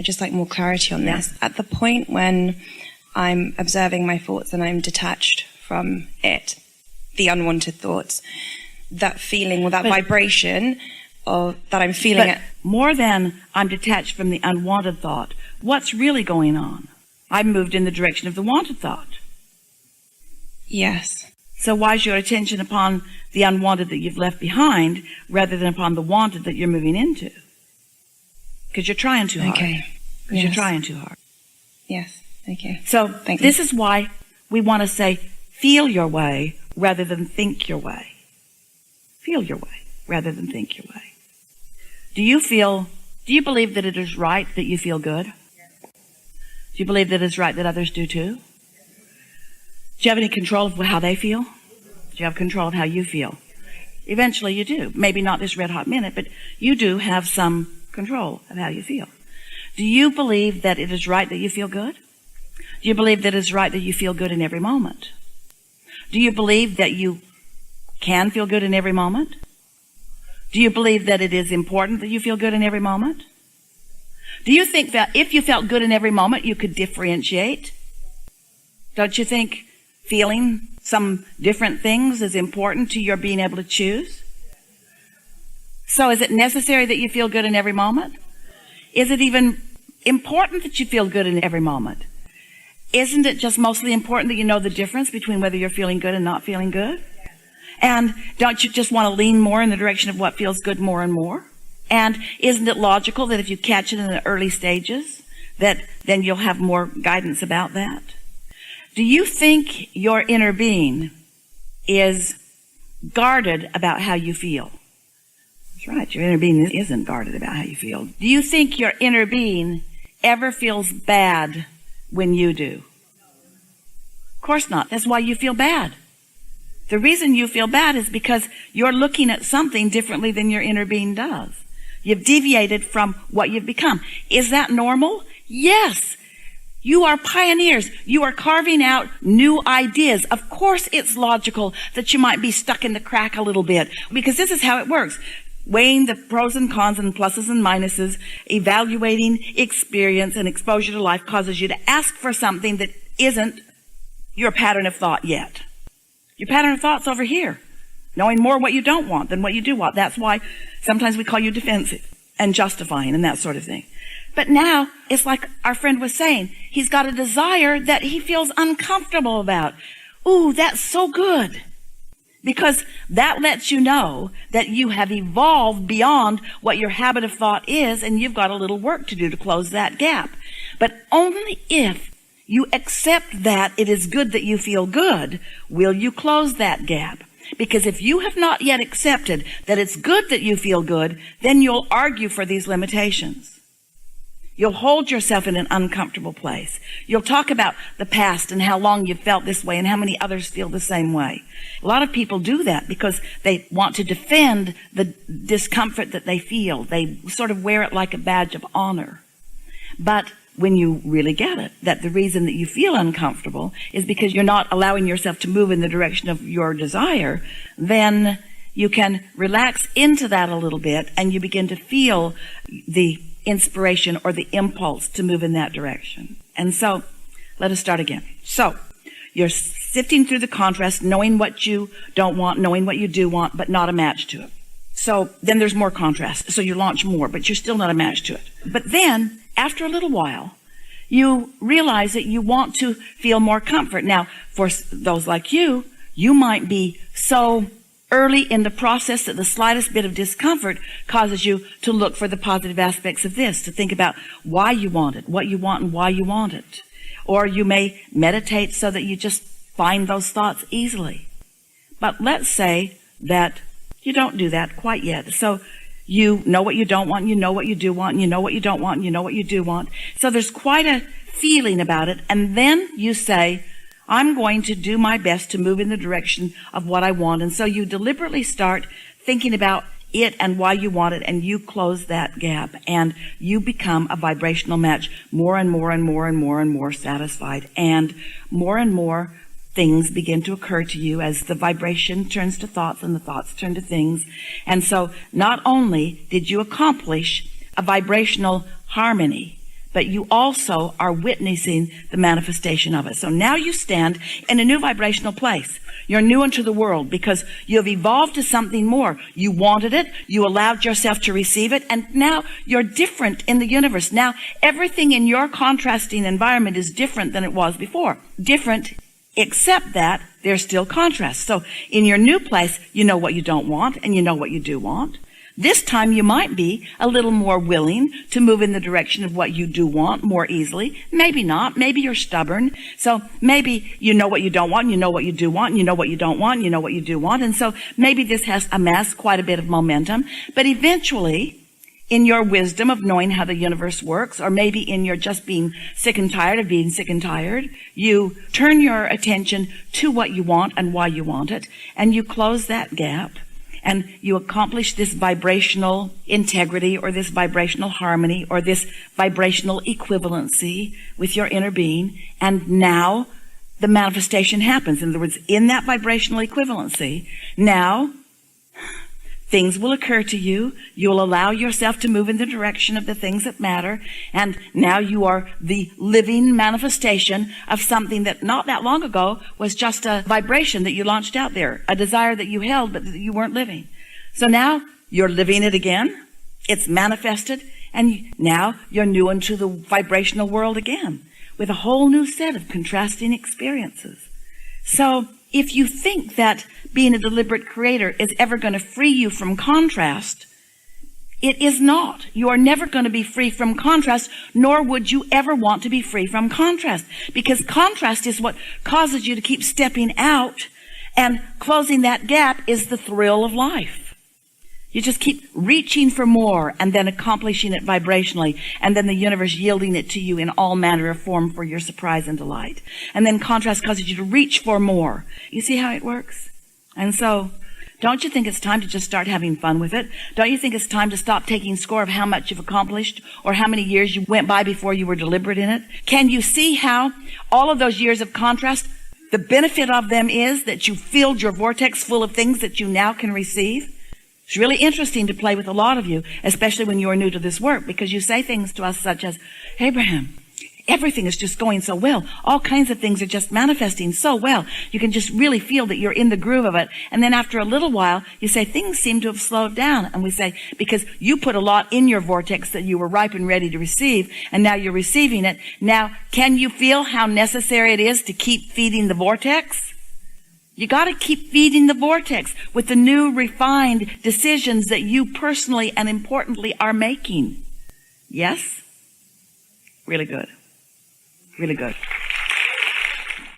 I'd just like more clarity on this. At the point when I'm observing my thoughts and I'm detached from it, the unwanted thoughts, that feeling or that vibration of that I'm feeling it. More than I'm detached from the unwanted thought, what's really going on? I've moved in the direction of the wanted thought. Yes. So why is your attention upon the unwanted that you've left behind rather than upon the wanted that you're moving into? Because you're trying too hard. Okay. Because you're trying too hard. Yes. Okay. So this is why we want to say, feel your way rather than think your way. Feel your way rather than think your way. Do you believe that it is right that you feel good? Do you believe that it's right that others do too? Do you have any control of how they feel? Do you have control of how you feel? Eventually you do. Maybe not this red hot minute, but you do have some control of how you feel. Do you believe that it is right that you feel good? Do you believe that it's right that you feel good in every moment? Do you believe that you can feel good in every moment? Do you believe that it is important that you feel good in every moment? Do you think that if you felt good in every moment, you could differentiate? Don't you think feeling some different things is important to your being able to choose? So is it necessary that you feel good in every moment? Is it even important that you feel good in every moment? Isn't it just mostly important that you know the difference between whether you're feeling good and not feeling good? And don't you just want to lean more in the direction of what feels good more and more? And isn't it logical that if you catch it in the early stages, that then you'll have more guidance about that? Do you think your inner being is guarded about how you feel? That's right, your inner being isn't guarded about how you feel. Do you think your inner being ever feels bad when you do? Of course not. That's why you feel bad. The reason you feel bad is because you're looking at something differently than your inner being does. You've deviated from what you've become. Is that normal? Yes. You are pioneers. You are carving out new ideas. Of course it's logical that you might be stuck in the crack a little bit, because this is how it works. Weighing the pros and cons and pluses and minuses, evaluating experience and exposure to life causes you to ask for something that isn't your pattern of thought yet. Your pattern of thought's over here, knowing more what you don't want than what you do want. That's why sometimes we call you defensive and justifying and that sort of thing. But now it's like our friend was saying, he's got a desire that he feels uncomfortable about. Ooh, that's so good. Because that lets you know that you have evolved beyond what your habit of thought is, and you've got a little work to do to close that gap. But only if you accept that it is good that you feel good, will you close that gap. Because if you have not yet accepted that it's good that you feel good, then you'll argue for these limitations. You'll hold yourself in an uncomfortable place. You'll talk about the past and how long you've felt this way and how many others feel the same way. A lot of people do that because they want to defend the discomfort that they feel. They sort of wear it like a badge of honor. But when you really get it, that the reason that you feel uncomfortable is because you're not allowing yourself to move in the direction of your desire, then you can relax into that a little bit and you begin to feel the inspiration or the impulse to move in that direction. And so let us start again. So you're sifting through the contrast, knowing what you don't want, knowing what you do want, but not a match to it. So then there's more contrast. So you launch more, but you're still not a match to it. But then after a little while, you realize that you want to feel more comfort. Now, for those like you, you might be so early in the process that the slightest bit of discomfort causes you to look for the positive aspects of this, to think about why you want it, what you want and why you want it. Or you may meditate so that you just find those thoughts easily. But let's say that you don't do that quite yet. So you know what you don't want, you know what you do want, and you know what you don't want, and you know what you do want. So there's quite a feeling about it. And then you say, I'm going to do my best to move in the direction of what I want. And so you deliberately start thinking about it and why you want it, and you close that gap, and you become a vibrational match, more and more and more and more and more satisfied, and more things begin to occur to you as the vibration turns to thoughts and the thoughts turn to things. And so not only did you accomplish a vibrational harmony, but you also are witnessing the manifestation of it. So now you stand in a new vibrational place. You're new into the world because you have evolved to something more. You wanted it. You allowed yourself to receive it. And now you're different in the universe. Now everything in your contrasting environment is different than it was before. Different, except that there's still contrast. So in your new place, you know what you don't want and you know what you do want. This time you might be a little more willing to move in the direction of what you do want more easily. Maybe not. Maybe you're stubborn. So maybe you know what you don't want, and you know what you do want, and you know what you don't want, and you know what you do want. And so maybe this has amassed quite a bit of momentum. But eventually, in your wisdom of knowing how the universe works, or maybe in your just being sick and tired of being sick and tired, you turn your attention to what you want and why you want it, and you close that gap. And you accomplish this vibrational integrity or this vibrational harmony or this vibrational equivalency with your inner being. And now the manifestation happens. In other words, in that vibrational equivalency, now things will occur to you. You'll allow yourself to move in the direction of the things that matter. And now you are the living manifestation of something that not that long ago was just a vibration that you launched out there, a desire that you held but that you weren't living. So now you're living it again. It's manifested. And now you're new into the vibrational world again with a whole new set of contrasting experiences. So if you think that being a deliberate creator is ever going to free you from contrast, it is not. You are never going to be free from contrast, nor would you ever want to be free from contrast, because contrast is what causes you to keep stepping out, and closing that gap is the thrill of life. You just keep reaching for more and then accomplishing it vibrationally, and then the universe yielding it to you in all manner of form for your surprise and delight. And then contrast causes you to reach for more. You see how it works? And so, don't you think it's time to just start having fun with it? Don't you think it's time to stop taking score of how much you've accomplished or how many years you went by before you were deliberate in it? Can you see how all of those years of contrast, the benefit of them is that you filled your vortex full of things that you now can receive? It's really interesting to play with a lot of you, especially when you are new to this work, because you say things to us such as, Abraham, everything is just going so well. All kinds of things are just manifesting so well. You can just really feel that you're in the groove of it. And then after a little while, you say, things seem to have slowed down. And we say, because you put a lot in your vortex that you were ripe and ready to receive, and now you're receiving it. Now, can you feel how necessary it is to keep feeding the vortex? You got to keep feeding the vortex with the new refined decisions that you personally and importantly are making. Yes? Really good. Really good.